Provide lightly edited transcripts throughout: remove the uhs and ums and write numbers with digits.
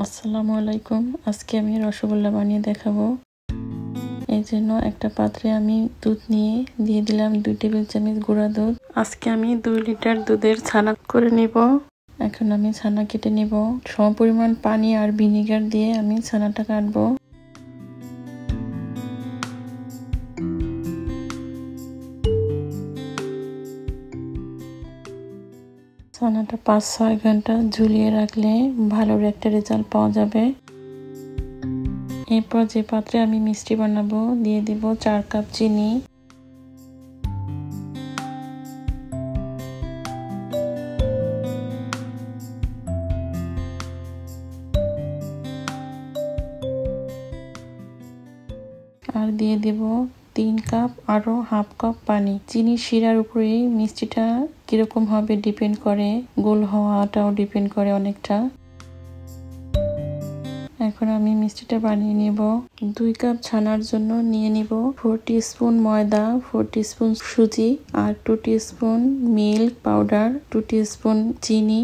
আসসালামু আলাইকুম। আজকে আমি রসগোল্লা বানিয়ে দেখাবো। এই জন্য একটা পাত্রে আমি দুধ নিয়ে দিয়ে দিলাম 2 টেবিল চামচ গুঁড়া দুধ। আজকে আমি 2 লিটার দুধের ছানা করে নিব। এখন আমি ছানা কেটে নিব। সমপরিমাণ পানি আর ভিনেগার দিয়ে আমি ছানাটা কাটবো। ছানাটা 5-6 ঘন্টা ঝুলিয়ে রাখলে ভালো একটা রেজাল্ট পাওয়া যাবে। এরপর যে পাত্রে আমি মিষ্টি বানাবো দিয়ে দিব 4 কাপ চিনি, আর দিয়ে দেব 3 কাপ আরো হাফ কাপ পানি। চিনি শিরার উপরে মিষ্টিটা কিরকম হবে ডিপেন্ড করে, গোল হওয়াটাও ডিপেন্ড করে অনেকটা। এখন আমি মিষ্টিটা বানিয়ে নেব। 2 কাপ ছানার জন্য নিয়ে নিব 4 টিস্পুন ময়দা, 4 টিস্পুন সুজি আর 2 টিস্পুন মিল্ক পাউডার, 2 টিস্পুন চিনি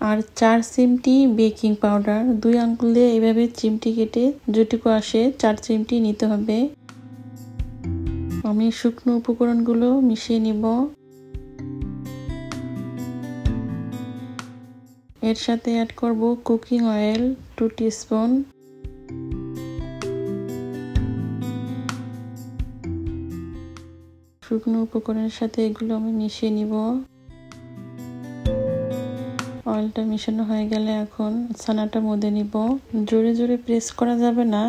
আর 4 চিমটি বেকিং পাউডার। 2 আঙ্গুল দিয়ে এভাবে চিমটি কেটে যেটুকু আসে 4 চিমটি নিতে হবে। আমি শুকনো উপকরণগুলো মিশিয়ে নিব। এর সাথে অ্যাড করব কুকিং অয়েল 2 টিস্পুন, শুকনো উপকরণের সাথে এগুলো আমি মিশিয়ে নিব। অয়েলটা মিশানো হয়ে গেলে এখন ছানাটা মধ্যে নিব। জোরে জোরে প্রেস করা যাবে না।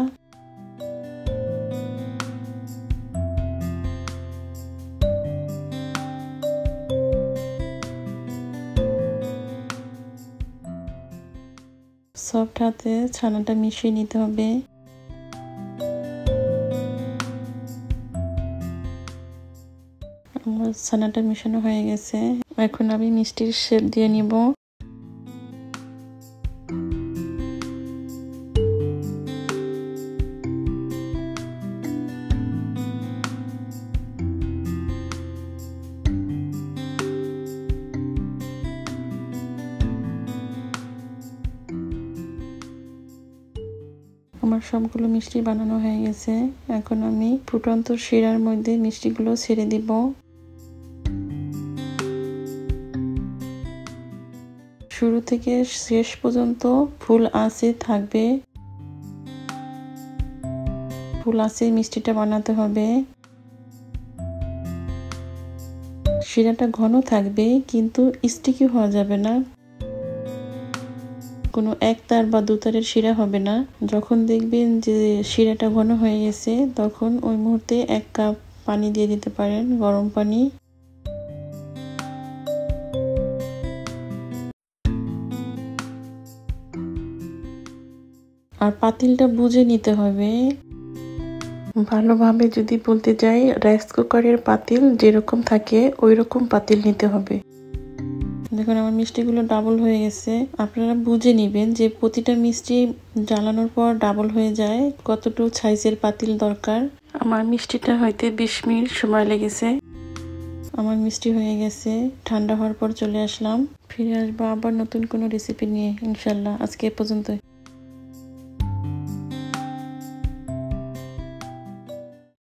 সফট হাতে ছানাটা মিশিয়ে নিতে হবে। আমার ছানাটা মিশানো হয়ে গেছে। এখন আমি মিষ্টির শেপ দিয়ে নিব। আমার সবগুলো মিষ্টি বানানো হয়ে গেছে। এখন আমি ফুটন্ত শিরার মধ্যে মিষ্টিগুলো ছেড়ে দিব। শুরু থেকে শেষ পর্যন্ত ফুল আঁচে থাকবে। ফুল আঁচে মিষ্টিটা বানাতে হবে। শিরাটা ঘন থাকবে কিন্তু স্টিকি হওয়া যাবে না। কোনো এক তার বা 2 তারের শিরা হবে না। যখন দেখবেন যে শিরাটা ঘন হয়ে গেছে তখন ওই মুহূর্তে 1 কাপ পানি দিয়ে দিতে পারেন, গরম পানি। আর পাতিলটা বুঝে নিতে হবে। ভালোভাবে যদি বলতে যাই, রাইস কুকারের পাতিল যেরকম থাকে ওই রকম পাতিল নিতে হবে। দেখুন আমার মিষ্টিগুলো ডাবল হয়ে গেছে। আপনারা বুঝে নেবেন যে প্রতিটা মিষ্টি জ্বালানোর পর ডাবল হয়ে যায়, কতটুকু সাইজের পাতিল দরকার। আমার মিষ্টিটা হইতে 20 মিনিট সময় লেগেছে। আমার মিষ্টি হয়ে গেছে। ঠান্ডা হওয়ার পর চলে আসলাম। ফিরে আসবো আবার নতুন কোনো রেসিপি নিয়ে ইনশাল্লাহ। আজকে এ পর্যন্তই।